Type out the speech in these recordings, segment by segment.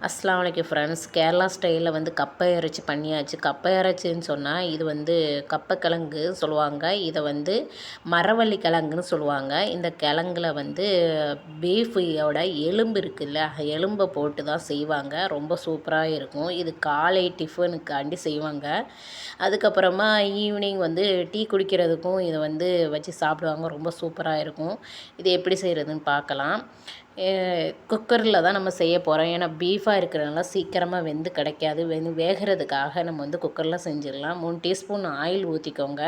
அஸ்ஸலாமு அலைக்கும் ஃப்ரெண்ட்ஸ். கேரளா ஸ்டைலில் வந்து கப்பை இறைச்சி பண்ணியாச்சு. கப்பை இறைச்சின்னு சொன்னால் இது வந்து கப்பக்கிழங்கு சொல்லுவாங்க. இதை வந்து மரவள்ளி கிழங்குன்னு சொல்லுவாங்க. இந்த கிழங்குல வந்து பீஃபோட எலும்பு இருக்குல்ல, எலும்பை போட்டு தான் செய்வாங்க. ரொம்ப சூப்பராக இருக்கும். இது காலை டிஃபனுக்காண்டி செய்வாங்க. அதுக்கப்புறமா ஈவினிங் வந்து டீ குடிக்கிறதுக்கும் இதை வந்து வச்சு சாப்பிடுவாங்க. ரொம்ப சூப்பராக இருக்கும். இது எப்படி செய்கிறதுன்னு பார்க்கலாம். குக்கரில் தான் நம்ம செய்ய போகிறோம். ஏன்னா பீஃபாக இருக்கிறதுனால சீக்கிரமாக வெந்து கிடைக்காது. வேகிறதுக்காக நம்ம வந்து குக்கரில் செஞ்சிடலாம். 3 டீஸ்பூன் ஆயில் ஊற்றிக்கோங்க.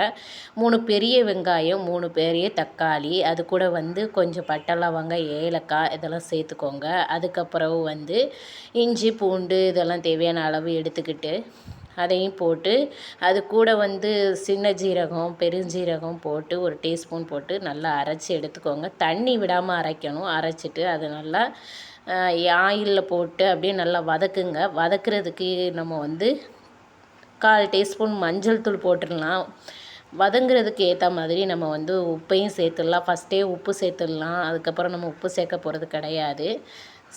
3 பெரிய வெங்காயம், 3 பெரிய தக்காளி, அது கூட வந்து கொஞ்சம் பட்டை, லவங்கம், ஏலக்காய் இதெல்லாம் சேர்த்துக்கோங்க. அதுக்கப்புறம் வந்து இஞ்சி, பூண்டு இதெல்லாம் தேவையான அளவு எடுத்துக்கிட்டு அதையும் போட்டு, அது கூட வந்து சின்ன ஜீரகம், பெருஞ்சீரகம் போட்டு 1 டீஸ்பூன் போட்டு நல்லா அரைச்சி எடுத்துக்கோங்க. தண்ணி விடாமல் அரைக்கணும். அரைச்சிட்டு அது நல்லா ஆயிலில் போட்டு அப்படியே நல்லா வதக்குங்க. வதக்குறதுக்கு நம்ம வந்து 1/4 டீஸ்பூன் மஞ்சள் தூள் போட்டுடலாம். வதங்குறதுக்கு ஏற்ற மாதிரி நம்ம வந்து உப்பையும் சேர்த்துடலாம். ஃபஸ்ட்டே உப்பு சேர்த்துடலாம். அதுக்கப்புறம் நம்ம உப்பு சேர்க்க போகிறது கிடையாது.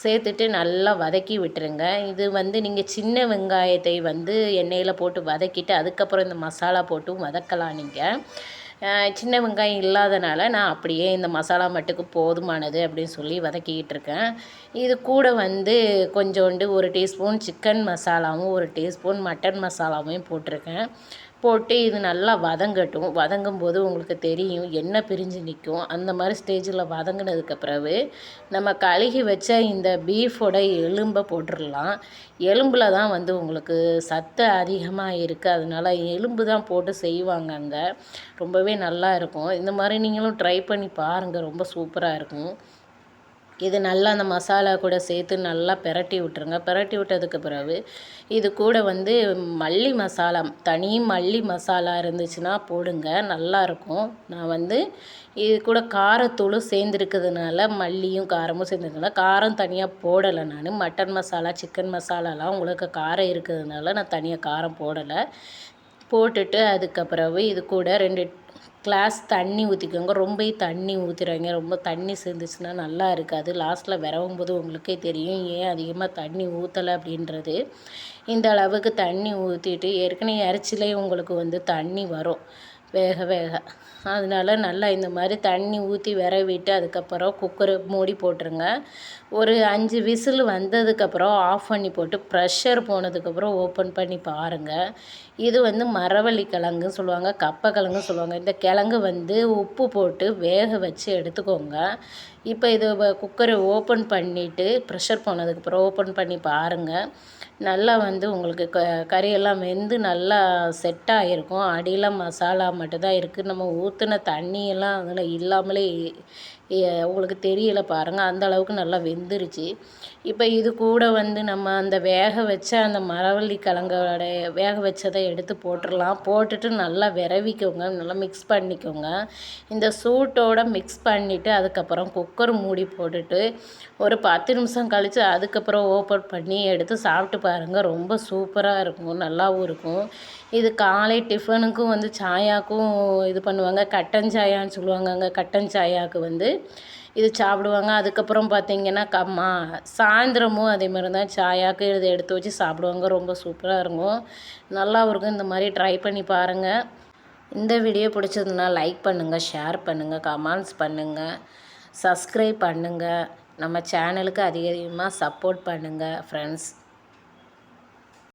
சேர்த்துட்டு நல்லா வதக்கி விட்டுருங்க. இது வந்து நீங்கள் சின்ன வெங்காயத்தை வந்து எண்ணெயில் போட்டு வதக்கிட்டு அதுக்கப்புறம் இந்த மசாலா போட்டு வதக்கலாம். நீங்கள் சின்ன வெங்காயம் இல்லாதனால நான் அப்படியே இந்த மசாலா மட்டுக்கு போதுமானது அப்படின்னு சொல்லி வதக்கிக்கிட்டு இருக்கேன். இது கூட வந்து கொஞ்சோண்டு 1 டீஸ்பூன் சிக்கன் மசாலாவும் 1 டீஸ்பூன் மட்டன் மசாலாவையும் போட்டிருக்கேன். போட்டு இது நல்லா வதங்கட்டும். வதங்கும்போது உங்களுக்கு தெரியும் எண்ணெய் பிரிஞ்சு நிற்கும். அந்த மாதிரி ஸ்டேஜில் வதங்கினதுக்கு பிறகு நம்ம கழுகி வச்ச இந்த பீஃபோட எலும்பை போட்டுடலாம். எலும்பில் தான் வந்து உங்களுக்கு சத்து அதிகமாக இருக்குது. அதனால எலும்பு தான் போட்டு செய்வாங்க அங்கே. ரொம்பவே நல்லா இருக்கும். இந்த மாதிரி நீங்களும் ட்ரை பண்ணி பாருங்கள். ரொம்ப சூப்பராக இருக்கும். இது நல்லா அந்த மசாலா கூட சேர்த்து நல்லா பெரட்டி விட்டுருங்க. பெரட்டி விட்டதுக்கு பிறகு இது கூட வந்து மல்லி மசாலா, தனி மல்லி மசாலா இருந்துச்சுன்னா போடுங்க, நல்லாயிருக்கும். நான் வந்து இது கூட காரத்தூளும் சேர்ந்துருக்கிறதுனால மல்லியும் காரமும் சேர்ந்ததுனால காரம் தனியாக போடலை நான். மட்டன் மசாலா, சிக்கன் மசாலாலாம் உங்களுக்கு காரம் இருக்கிறதுனால நான் தனியாக காரம் போடலை. போட்டுட்டு அதுக்கப்புறம் இது கூட 2 கிளாஸ் தண்ணி ஊற்றிக்கோங்க. ரொம்ப தண்ணி ஊற்றிடாதீங்க. ரொம்ப தண்ணி சேர்ந்துச்சுன்னா நல்லா இருக்காது. லாஸ்ட்டில் விரவும்போது உங்களுக்கே தெரியும் ஏன் அதிகமாக தண்ணி ஊற்றலை அப்படின்றது. இந்த அளவுக்கு தண்ணி ஊற்றிட்டு ஏற்கனவே இறைச்சிலே உங்களுக்கு வந்து தண்ணி வரும் வேக வேக. அதனால நல்லா இந்த மாதிரி தண்ணி ஊற்றி விரவிட்டு அதுக்கப்புறம் குக்கரை மூடி போட்டுருங்க. ஒரு 5 விசில் வந்ததுக்கப்புறம் ஆஃப் பண்ணி போட்டு ப்ரெஷர் போனதுக்கப்புறம் ஓப்பன் பண்ணி பாருங்கள். இது வந்து மரவள்ளி கிழங்குன்னு சொல்லுவாங்க, கப்பக்கிழங்குன்னு சொல்லுவாங்க. இந்த கிழங்கு வந்து உப்பு போட்டு வேக வச்சு எடுத்துக்கோங்க. இப்போ இது குக்கரை ஓப்பன் பண்ணிவிட்டு ப்ரெஷர் போனதுக்கப்புறம் ஓப்பன் பண்ணி பாருங்கள். நல்லா வந்து உங்களுக்கு கறியெல்லாம் வெந்து நல்லா செட் ஆகிருக்கும். அடியில் மசாலா மட்டும்தான் இருக்குது. நம்ம ஊற்றின தண்ணியெல்லாம் அதில் இல்லாமலே உங்களுக்கு தெரியல பாருங்கள். அந்த அளவுக்கு நல்லா வெந்துருச்சு. இப்போ இது கூட வந்து நம்ம அந்த வேக வச்ச அந்த மரவள்ளி கிழங்கோட வேக வச்சதை எடுத்து போட்டுடலாம். போட்டுட்டு நல்லா விரவிக்கோங்க, நல்லா மிக்ஸ் பண்ணிக்கோங்க. இந்த சூட்டோடு மிக்ஸ் பண்ணிவிட்டு அதுக்கப்புறம் குக்கர் மூடி போட்டுட்டு ஒரு 10 நிமிஷம் கழித்து அதுக்கப்புறம் ஓப்பன் பண்ணி எடுத்து சாப்பிட்டு பாருங்கள். ரொம்ப சூப்பராக இருக்கும், நல்லாவும் இருக்கும். இது காலை டிஃபனுக்கும் வந்து சாயாக்கும் இது பண்ணுவாங்க. கட்டன் சாயான்னு சொல்லுவாங்க. அங்கே கட்டன் சாயாவுக்கு வந்து இது சாப்பிடுவாங்க. அதுக்கப்புறம் பார்த்திங்கன்னா சாயந்தரமும் அதேமாதிரி தான் சாயாவுக்கு இதை எடுத்து வச்சு சாப்பிடுவாங்க. ரொம்ப சூப்பராக இருக்கும், நல்லாவும் இருக்கும். இந்த மாதிரி ட்ரை பண்ணி பாருங்கள். இந்த வீடியோ பிடிச்சதுன்னா லைக் பண்ணுங்கள், ஷேர் பண்ணுங்கள், கமெண்ட்ஸ் பண்ணுங்கள், சப்ஸ்கிரைப் பண்ணுங்கள். நம்ம சேனலுக்கு அதிகமாக சப்போர்ட் பண்ணுங்கள் ஃப்ரெண்ட்ஸ்.